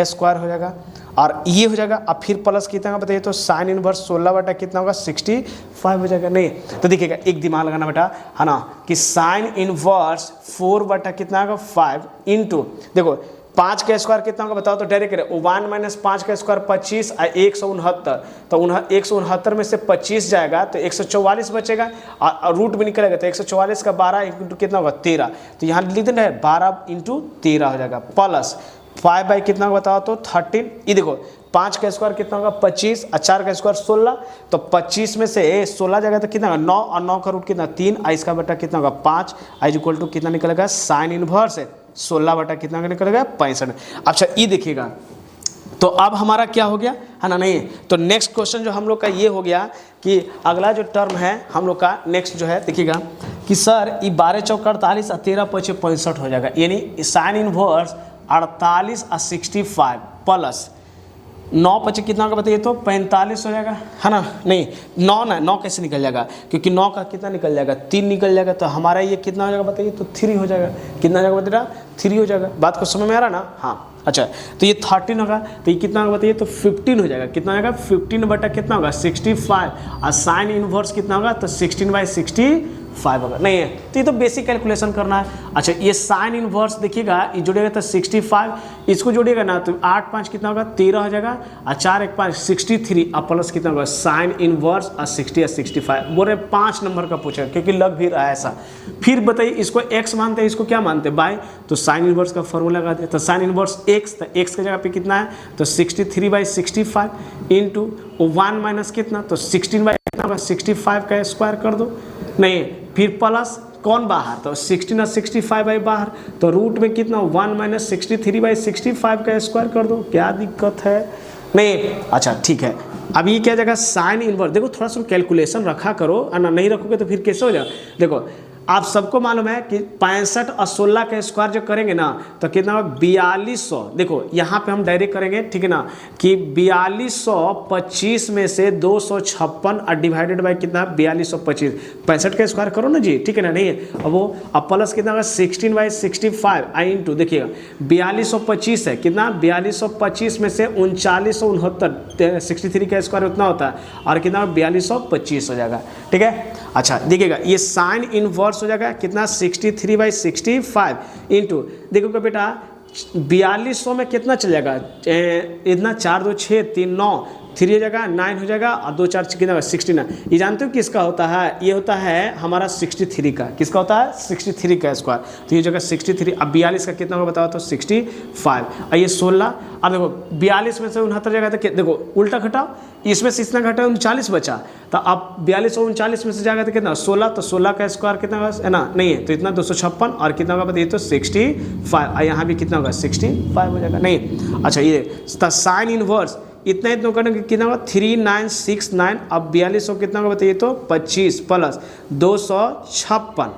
स्क्वायर हो जाएगा और ये हो जाएगा, अब फिर प्लस कितना का बताइए तो साइन इनवर्स 16 बटा कितना होगा 65 हो जाएगा, नहीं तो देखिएगा एक दिमाग लगाना बेटा है ना कि साइन इनवर्स 4 बटा कितना होगा 5 इंटू देखो 5 का स्क्वायर कितना होगा बताओ तो डायरेक्ट 1 माइनस 5 का स्क्वायर 25 और 169, तो 169 में से 25 जाएगा तो 144 बचेगा और रूट भी निकलेगा तो 144 का 12 इंटू कितना होगा 13, तो यहाँ लिख देना है 12 इंटू 13 हो जाएगा प्लस 5 बाई कितना बताओ तो 13, ये देखो 5 का स्क्वायर कितना होगा 25 और 4 का स्क्वायर 16, तो 25 में से 16 जाएगा तो कितना होगा 9 और 9 का रूट कितना 3, इसका बेटा कितना होगा 5 इज इक्वल टू कितना निकलेगा साइन इनवर्स 16 बटा कितना का निकलेगा 65। अच्छा ये देखिएगा तो अब हमारा क्या हो गया है ना, नहीं तो नेक्स्ट क्वेश्चन जो हम लोग का ये हो गया कि अगला जो टर्म है हम लोग का नेक्स्ट जो है देखिएगा कि सर ये 12 चौक 48 और 13 पचे 65 हो जाएगा, यानी साइन इनवर्स 48 और 65 प्लस 9 पचे कितना का बताइए तो 45 हो जाएगा है ना, नहीं 9 कैसे निकल जाएगा क्योंकि 9 का कितना निकल जाएगा 3 निकल जाएगा, तो हमारा ये कितना हो जाएगा बताइए तो 3 हो जाएगा, कितना हो जाएगा बताइए 3 हो जाएगा, बात को समझ में आ रहा ना। हाँ अच्छा तो ये 13 होगा तो ये कितना होगा बताइए तो 15 हो जाएगा, कितना हो जाएगा 15 बटा कितना होगा 65 और साइन इनवर्स कितना होगा तो 16/65 5 अगर नहीं है तो ये तो बेसिक कैलकुलेशन करना है। अच्छा ये साइन इनवर्स देखिएगा, ये जोड़ेगा तो 65, इसको जोड़िएगा ना तो 8 5 कितना होगा 13 हो जाएगा, और 4 1 5 63, और प्लस कितना होगा साइन इनवर्स और 60 या 65। बोल रहे 5 नंबर का पूछेगा क्योंकि लग भी रहा है ऐसा। फिर बताइए इसको x मानते हैं, इसको क्या मानते हैं बाय, तो साइन इनवर्स का फॉर्मूला लगा दे, तो साइन इनवर्स x, तो x की जगह पे कितना है तो 63/65 इंटू 1 माइनस कितना तो 16 बाई कितना होगा 65 का स्क्वायर कर दो, नहीं फिर प्लस कौन बाहर तो 16 और 65 बाई बाहर, तो रूट में कितना 1 माइनस 63/65 का स्क्वायर कर दो, क्या दिक्कत है नहीं। अच्छा ठीक है, अब ये क्या जगह साइन इनवर्स, देखो थोड़ा सा कैलकुलेशन रखा करो, ना नहीं रखोगे तो फिर कैसे हो जाएगा। देखो आप सबको मालूम है कि 65 और 16 का स्क्वायर जो करेंगे ना तो कितना होगा 4200। देखो यहाँ पे हम डायरेक्ट करेंगे ठीक है ना कि 4225 में से 256 और डिवाइडेड बाय कितना 4225, 65 का स्क्वायर करो ना जी ठीक है ना, नहीं है अब वो अब प्लस कितना होगा 16/65 आई इंटू देखिएगा 4225 है कितना 4225 में से 3969, 63 का स्क्वायर उतना होता है और कितना 4225 हो जाएगा ठीक है। अच्छा देखिएगा ये साइन इनवर्स हो जाएगा कितना 63/65 इंटू देखोगे बेटा 4200 में कितना चल जाएगा इतना 4 2 6 3 9 3 हो जाएगा 9 हो जाएगा और 2 4 कितना 69। ये जानते हो किसका होता है, ये होता है हमारा 63 का, किसका होता है 63 का स्क्वायर, तो ये जगह 63। अब 42 का कितना होगा बताओ तो 65 और ये 16। अब देखो 42 में से 69 जगह तो देखो उल्टा घटाओ, इसमें से इतना घटा 39 बचा, तो अब 42 और 39 में से जाएगा तो कितना 16, तो 16 का स्क्वायर कितना होगा है ना नहीं है तो इतना 256 और कितना होगा बताइए तो 65 और यहाँ भी कितना होगा 65 हो जाएगा नहीं। अच्छा ये साइन इनवर्स इतना करेंगे कितना होगा 3969, अब 4200 कितना होगा बताइए तो 25 प्लस 256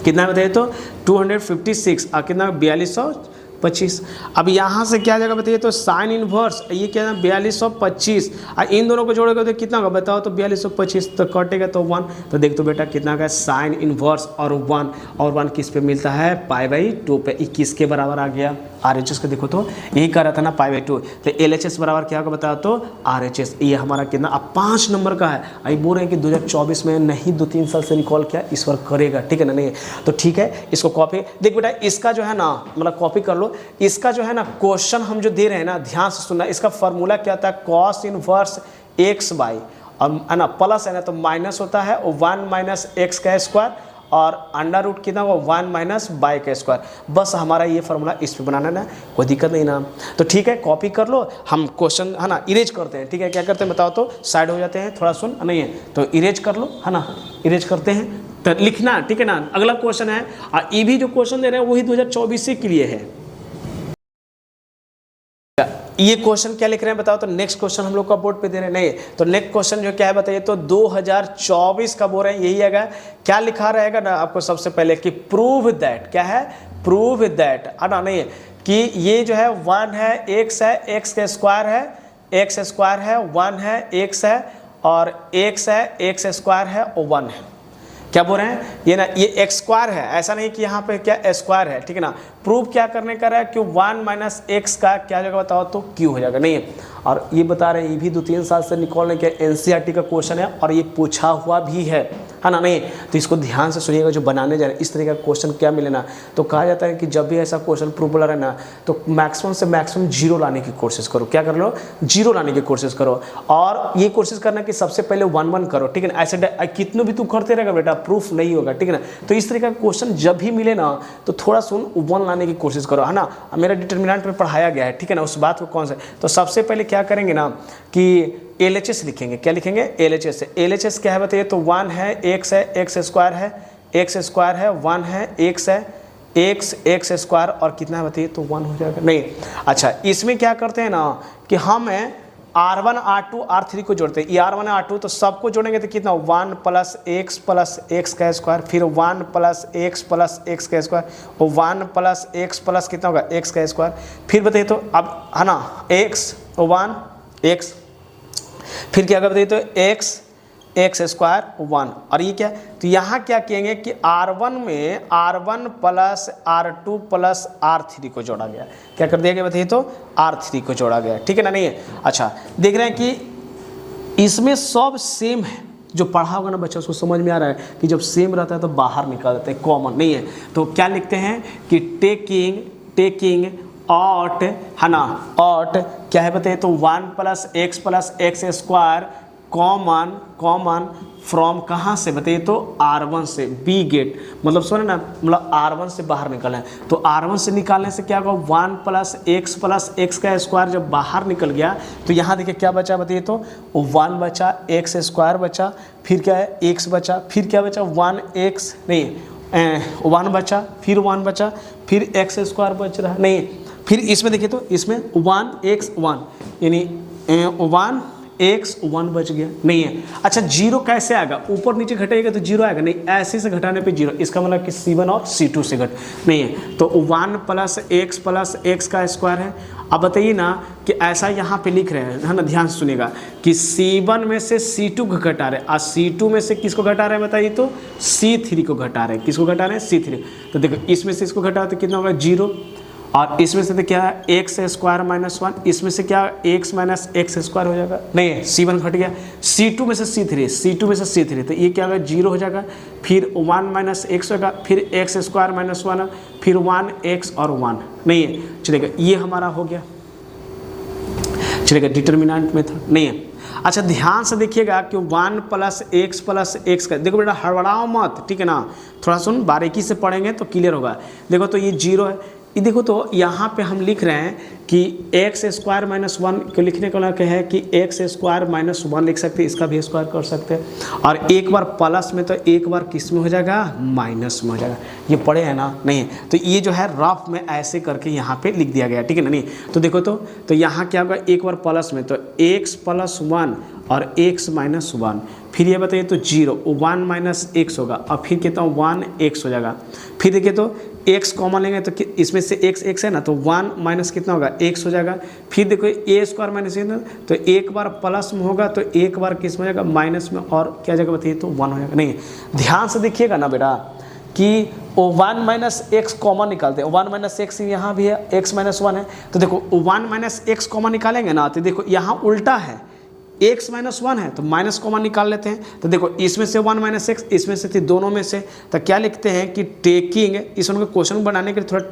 कितना बताइए तो 256 और कितना 4225। अब यहाँ से क्या जाएगा बताइए तो साइन इनवर्स ये क्या है 4225 और इन दोनों को जोड़ेगा तो कितना होगा बताओ तो 4225, तो कटेगा तो 1, तो देख तो बेटा कितना होगा साइन इनवर्स और 1 किस पे मिलता है π/2 पे, 21 के बराबर आ गया। RHS को देखो तो यही कह रहा था ना π/2, तो LHS बराबर क्या होगा बताओ तो RHS, ये हमारा कितना अब 5 नंबर का है। अभी बोल रहे हैं कि 2024 में नहीं 2-3 साल से निकॉल किया इस बार करेगा ठीक है ना नहीं, तो ठीक है इसको कॉपी देख बेटा, इसका जो है ना मतलब कॉपी कर लो, इसका जो है ना क्वेश्चन हम जो दे रहे हैं ना ध्यान से सुनना, इसका फॉर्मूला क्या होता है कॉस इनवर्स x बाई है ना प्लस है ना तो माइनस होता है 1 माइनस एक्स का स्क्वायर और अंडर रूट कितना होगा 1 माइनस बाई का स्क्वायर, बस हमारा ये फार्मूला इस पे बनाना ना, कोई दिक्कत नहीं ना। तो ठीक है कॉपी कर लो, हम क्वेश्चन है ना इरेज करते हैं ठीक है, क्या करते हैं बताओ तो साइड हो जाते हैं, थोड़ा सुन नहीं है तो इरेज कर लो है ना, इरेज करते हैं तो लिखना ठीक है ना। अगला क्वेश्चन है और ये भी जो क्वेश्चन दे रहे हैं वही 2024 के लिए है। ये क्वेश्चन क्या लिख रहे हैं बताओ तो नेक्स्ट क्वेश्चन हम लोग का बोर्ड पे दे रहे हैं नहीं, तो नेक्स्ट क्वेश्चन जो क्या है बताइए तो 2024 का बोल रहे हैं यही आएगा। क्या लिखा रहेगा ना आपको सबसे पहले कि प्रूव दैट, क्या है प्रूव दैट है ना नहीं कि ये जो है 1 है x है x का स्क्वायर है x स्क्वायर है 1 है x है और x है x स्क्वायर है और 1 है। क्या बोल रहे हैं ये ना ये एक्स स्क्वायर है, ऐसा नहीं कि यहाँ पे क्या स्क्वायर है ठीक है ना। प्रूफ क्या करने का रहा है कि 1 माइनस एक्स का क्या जगह बताओ तो क्यू हो जाएगा नहीं है। और ये बता रहे हैं ये भी 2-3 साल से निकलने के एनसीईआरटी का क्वेश्चन है और ये पूछा हुआ भी है ना नहीं, तो इसको ध्यान से सुनिएगा जो बनाने जा रहे हैं इस तरीके का क्वेश्चन क्या मिले ना, तो कहा जाता है कि जब भी ऐसा क्वेश्चन प्रूफ बोला रहे ना तो मैक्सिमम से मैक्सिमम 0 लाने की कोशिश करो, क्या कर लो 0 लाने की कोशिश करो और ये कोशिश करना कि सबसे पहले 1-1 करो ठीक है ना। ऐसे कितने भी तू करते रहेगा बेटा प्रूफ नहीं होगा ठीक है ना। तो इस तरीके का क्वेश्चन जब भी मिले ना तो थोड़ा सुन 1 लाने की कोशिश करो है ना। मेरा डिटर्मिनेंट में पढ़ाया गया है ठीक है ना, उस बात को कौन सा, तो सबसे पहले क्या करेंगे ना कि LHS लिखेंगे, क्या लिखेंगे LHS है। LHS क्या है बताइए तो 1 है x है x स्क्वायर है x स्क्वायर है 1 है x है x स्क्वायर और कितना है बताइए तो 1 हो जाएगा नहीं। अच्छा इसमें क्या करते हैं ना कि हम R1 R2 R3 को जोड़ते हैं, ये R1 R2 तो सबको जोड़ेंगे तो कितना 1 प्लस x का स्क्वायर फिर 1 प्लस x का स्क्वायर और 1 प्लस कितना होगा x का स्क्वायर, फिर बताइए तो अब है ना x 1 x फिर क्या बताइए तो x स्क्वायर 1 और ये क्या, तो यहाँ क्या किएंगे कि R1 में R1 plus R2 plus R3 को जोड़ा गया, क्या कर दिया गया बताइए तो R3 को जोड़ा गया ठीक है ना नहीं है। अच्छा देख रहे हैं कि इसमें सब सेम है, जो पढ़ा होगा ना बच्चा उसको समझ में आ रहा है कि जब सेम रहता है तो बाहर निकाल देते हैं, कॉमन नहीं है। तो क्या लिखते हैं कि टेकिंग ऑट, है ना, ऑट क्या है बताइए तो 1 + x स्क्वायर कॉमन फ्रॉम कहाँ से बताइए तो R1 से, बी गेट मतलब सुने ना, मतलब R1 से बाहर निकलना है। तो R1 से निकालने से क्या होगा 1 + x का स्क्वायर जब बाहर निकल गया तो यहाँ देखिए क्या बचा बताइए तो 1 बचा, x स्क्वायर बचा, फिर क्या है x बचा, फिर क्या बचा 1x नहीं 1 बचा, फिर 1 बचा, फिर x स्क्वायर बच रहा नहीं, फिर इसमें देखिए तो इसमें 1x1 यानी 1x1 बच गया नहीं है। अच्छा जीरो कैसे आएगा, ऊपर नीचे घटाएगा तो जीरो आएगा नहीं, ऐसे से घटाने पे जीरो, इसका मतलब कि C1 और C2 से घट नहीं है। तो 1 + x का स्क्वायर है। अब बताइए ना कि ऐसा यहाँ पे लिख रहे हैं, है ना, ध्यान से सुनिएगा कि C1 में से C2 को घटा रहे हैं और C2 में से किसको घटा रहे हैं बताइए तो C3 को घटा रहे हैं। किसको घटा रहे हैं C3। तो देखो इसमें से इसको घटा तो कितना होगा 0, और इसमें से तो क्या है x स्क्वायर -1, इसमें से क्या x - x स्क्वायर हो जाएगा नहीं है, C1 घट गया, C2 में से C3, तो ये क्या होगा 0 हो जाएगा, फिर 1 - x होगा, फिर x स्क्वायर -1, फिर 1x और 1 नहीं है। चलेगा ये हमारा हो गया, चलेगा डिटर्मिनेंट मेथड नहीं है। अच्छा ध्यान से देखिएगा कि 1 + x का, देखो बेटा हड़बड़ाओ मत, ठीक है ना, थोड़ा सुन बारीकी से पढ़ेंगे तो क्लियर होगा। देखो तो ये 0 है, ये देखो तो यहाँ पे हम लिख रहे हैं कि x स्क्वायर -1 को लिखने का मतलब है कि x स्क्वायर -1 लिख सकते हैं, इसका भी स्क्वायर कर सकते हैं, और एक बार प्लस में तो एक बार किस में हो जाएगा माइनस में हो जाएगा। ये पढ़े हैं ना नहीं है, तो ये जो है रफ में ऐसे करके यहाँ पे लिख दिया गया, ठीक है ना नहीं। तो देखो तो यहाँ क्या होगा एक बार प्लस में तो x + 1 और x - 1, फिर ये बताइए तो 0 1 - x होगा, और फिर कहता हूँ 1x हो जाएगा। फिर देखिए तो x कॉमन लेंगे तो इसमें से x है ना, तो 1 माइनस कितना होगा x हो जाएगा। फिर देखो a स्क्वायर माइनस ना, तो एक बार प्लस में होगा तो एक बार किस में हो जाएगा माइनस में, और क्या जगह बताइए तो 1 हो जाएगा नहीं। ध्यान से देखिएगा ना बेटा कि 1 - x कॉमन निकालते हैं, 1 - x यहाँ भी है, x - 1 है, तो देखो 1 - x कॉमन निकालेंगे ना, तो देखो यहाँ उल्टा है, x - 1 है तो माइनस कॉमन निकाल लेते हैं। तो देखो इसमें से 1 - x, इसमें से थी दोनों में से, तो क्या लिखते हैं कि टेकिंग, इस उनके क्वेश्चन बनाने के लिए थोड़ा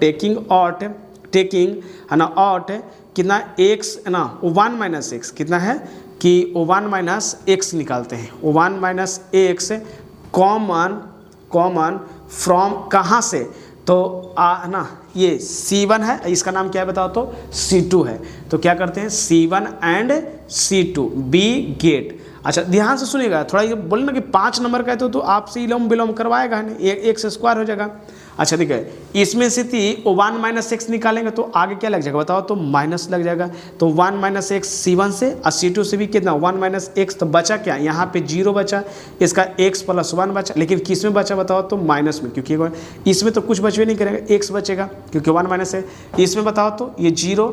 टेकिंग है ना, ऑट कितना x है ना 1 - x कितना है कि 1 - x निकालते हैं, 1 - x कॉमन फ्रॉम कहाँ से तो है ना ये C1 है, इसका नाम क्या है बताओ तो C2 है। तो क्या करते हैं C1 and C2 B gate. अच्छा ध्यान से सुनिएगा, थोड़ा ये बोले ना कि 5 नंबर का है तो आपसे इलोम विलोम करवाएगा नहीं, एक से स्क्वायर हो जाएगा। अच्छा ठीक है, इसमें से थी 1 - x निकालेंगे तो आगे क्या लग जाएगा बताओ तो माइनस लग जाएगा। तो 1 - x C1 से और C2 से भी कितना 1 - x, तो बचा क्या यहाँ पे 0 बचा, इसका x + 1 बचा, लेकिन किस में बचा बताओ तो माइनस में, क्योंकि इसमें तो कुछ बचवे नहीं करेगा, x बचेगा क्योंकि 1 - है। इसमें बताओ तो ये 0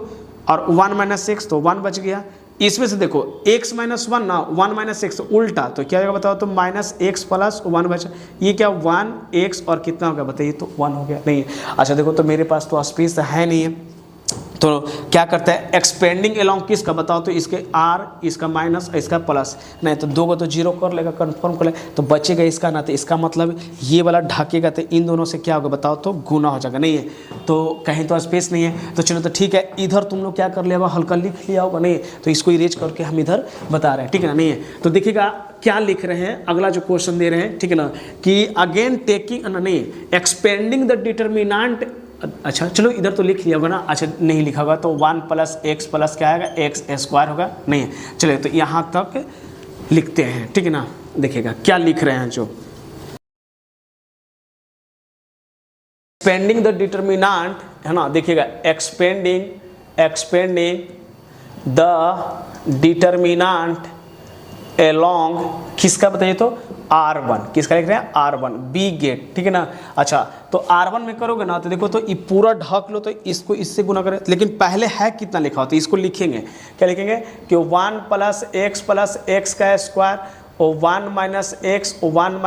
और 1 - x तो 1 बच गया। इसमें से देखो x - 1 ना 1 - x उल्टा, तो क्या होगा बताओ तो -x + 1 बचा, ये क्या 1x और कितना हो गया बताइए तो 1 हो गया नहीं है। अच्छा देखो तो मेरे पास तो स्पेस है नहीं है, तो क्या करता है एक्सपेंडिंग अलोंग किसका बताओ तो इसके r, इसका माइनस, इसका प्लस, नहीं तो 2 को तो 0 कर लेगा, कंफर्म कर लेगा, तो बचेगा इसका ना, तो इसका मतलब ये वाला ढकेगा तो इन दोनों से क्या होगा बताओ तो गुना हो जाएगा नहीं है। तो कहीं तो स्पेस नहीं है, तो चलो तो ठीक है, इधर तुम लोग क्या कर लिया होगा हल्का लिख लिया होगा नहीं, तो इसको इरेज करके हम इधर बता रहे हैं, ठीक है ना नहीं है। तो देखिएगा क्या लिख रहे हैं, अगला जो क्वेश्चन दे रहे हैं, ठीक है ना, कि अगेन टेकिंग नहीं एक्सपेंडिंग द डिटर्मिनेंट। अच्छा चलो इधर तो लिख लिया होगा ना, अच्छा नहीं लिखा होगा तो 1 + x प्लस क्या आएगा x स्क्वायर होगा नहीं है। चलिए तो यहाँ तक लिखते हैं, ठीक है ना, देखिएगा क्या लिख रहे हैं जो एक्सपेंडिंग द डिटर्मिनेंट है ना, देखिएगा एक्सपेंडिंग द डिटर्मिनेंट अलोंग किसका बताइए तो R1, किसका लिख रहे हैं R1 बी गेट, ठीक है ना। अच्छा तो R1 में करोगे ना तो देखो तो ये पूरा ढक लो, तो इसको इससे गुना करें, लेकिन पहले है कितना लिखा हो तो इसको लिखेंगे, क्या लिखेंगे कि 1 + x का स्क्वायर और 1 - x 1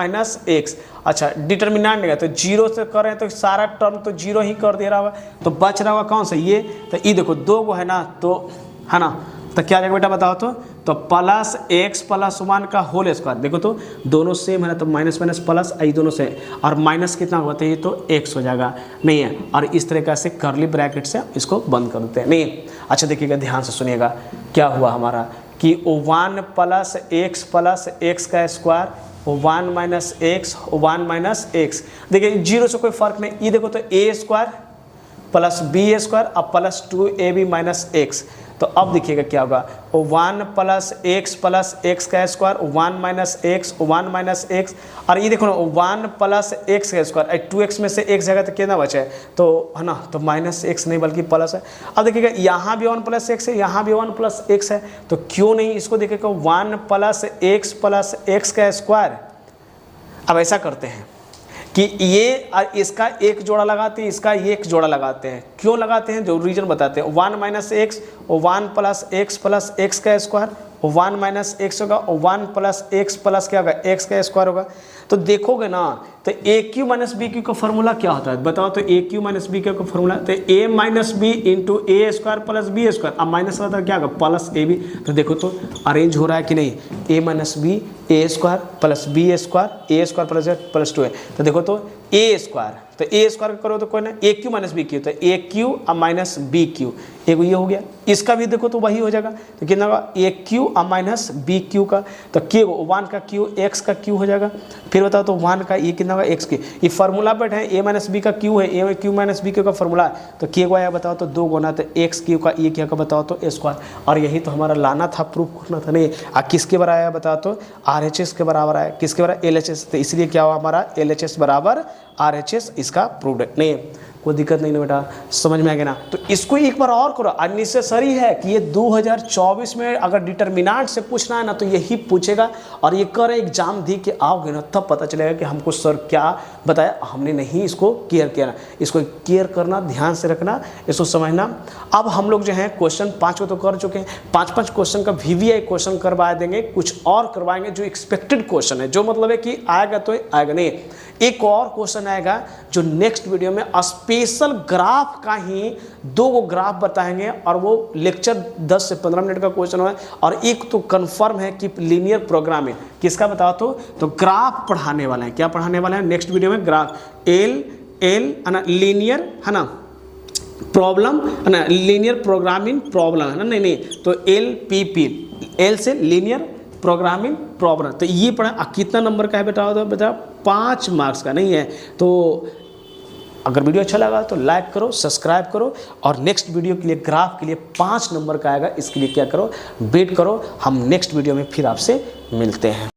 - x। अच्छा डिटर्मिनेंट है तो 0 से कर रहे हैं तो सारा टर्म तो 0 ही कर दे रहा होगा, तो बच रहा होगा कौन सा ये, तो ये देखो 2 को है ना तो है ना तो क्या जाएगा बेटा बताओ तो प्लस एक्स प्लस 1 का होल स्क्वायर। देखो तो दोनों सेम है ना, तो माइनस माइनस प्लस आई दोनों से, और माइनस कितना होता है ये तो एक्स हो जाएगा नहीं है, और इस तरीके से करली ब्रैकेट से इसको बंद कर देते हैं नहीं। अच्छा देखिएगा ध्यान से सुनिएगा क्या हुआ हमारा कि 1 प्लस एक्स का स्क्वायर 1 माइनस एक्स। देखिए जीरो से कोई फर्क नहीं, ये देखो तो ए स्क्वायर प्लस बी स्क्वायर अब प्लस 2ab माइनस एक्स। तो अब देखिएगा क्या होगा 1 प्लस एक्स का स्क्वायर 1 माइनस एक्स, और ये देखो ना 1 प्लस एक्स का स्क्वायर 2x में से x जगह तो कितना बचा है तो है ना, तो माइनस एक्स नहीं बल्कि प्लस है। अब देखिएगा यहाँ भी 1 प्लस एक्स है, यहाँ भी 1 प्लस एक्स है, तो क्यों नहीं इसको देखिएगा 1 प्लस एक्स का स्क्वायर। अब ऐसा करते हैं कि ये इसका एक जोड़ा लगाते हैं, इसका ये एक जोड़ा लगाते हैं। क्यों लगाते हैं जो रीजन बताते हैं। 1 माइनस एक्स और 1 प्लस एक्स का स्क्वायर, 1 माइनस एक्स होगा और 1 प्लस एक्स प्लस क्या होगा एक्स का स्क्वायर होगा। तो देखोगे ना तो ए क्यू माइनस बी क्यू का फॉर्मूला क्या होता है बताओ तो। ए क्यू माइनस बी क्यू का फॉर्मूला तो ए माइनस बी इंटू ए स्क्वायर प्लस बी स्क्वायर। अब माइनस होता है क्या होगा प्लस ए बी। तो देखो तो अरेंज हो रहा है कि नहीं, ए माइनस बी ए स्क्वायर प्लस बी स्क्वायर ए स्क्वायर प्लस 2 है। तो देखो तो ए स्क्वायर, तो ए स्क्वायर करो तो कोई ना ए क्यू माइनस बी क्यू, तो ए क्यू और माइनस बी क्यू एक ये हो गया। इसका भी देखो तो वही हो जाएगा, तो कितना होगा ए क्यू और माइनस बी क्यू का, तो क्यू 1 का क्यू एक्स का क्यू हो जाएगा। फिर बताओ तो 1 का ये कितना होगा एक्स की, ये फार्मूला पर है ए माइनस बी का क्यू है, ए क्यू माइनस बी क्यू का फार्मूला है। तो के को आया बताओ तो 2 गुना तो एक्स क्यू का ये क्या का बताओ तो स्क्वायर। और यही तो हमारा लाना था, प्रूफ करना था नहीं। किसके बराबर आया बताओ तो RHS के बराबर आया, किसके बराबर LHS। तो इसलिए क्या हुआ हमारा LHS बराबर RHS, इसका प्रूव्ड नहीं। कोई दिक्कत नहीं ना बेटा, समझ में आ गया ना। तो इसको एक बार और करो, अननेसेसरी है कि ये 2024 में अगर डिटर्मिनेंट से पूछना है ना तो यही पूछेगा, और ये कर एग्जाम दी के आओगे ना तब पता चलेगा कि हमको सर क्या बताया, हमने नहीं इसको केयर किया ना। इसको केयर करना, ध्यान से रखना, इसको समझना। अब हम लोग जो है क्वेश्चन 5 को तो कर चुके हैं, 5 क्वेश्चन का VVI क्वेश्चन करवा देंगे, कुछ और करवाएंगे जो एक्सपेक्टेड क्वेश्चन है, जो मतलब है कि आएगा तो आएगा नहीं। एक और क्वेश्चन आएगा जो नेक्स्ट वीडियो में स्पेशल ग्राफ का ही 2 ग्राफ बताएंगे, और वो लेक्चर 10 से 15 मिनट का क्वेश्चन है। और एक तो कंफर्म है कि लीनियर प्रोग्रामिंग किसका बताओ तो ग्राफ पढ़ाने वाले हैं। क्या पढ़ाने वाले हैं नेक्स्ट वीडियो में? ग्राफ एल है ना, लीनियर है ना प्रॉब्लम है ना, लीनियर प्रोग्रामिंग प्रॉब्लम है ना, नहीं तो LPP, एल से लीनियर प्रोग्रामिंग प्रॉब्लम। तो ये पढ़ा कितना नंबर का है बेटा 5 मार्क्स का नहीं है। तो अगर वीडियो अच्छा लगा तो लाइक करो, सब्सक्राइब करो, और नेक्स्ट वीडियो के लिए ग्राफ के लिए 5 नंबर का आएगा, इसके लिए क्या करो वेट करो। हम नेक्स्ट वीडियो में फिर आपसे मिलते हैं।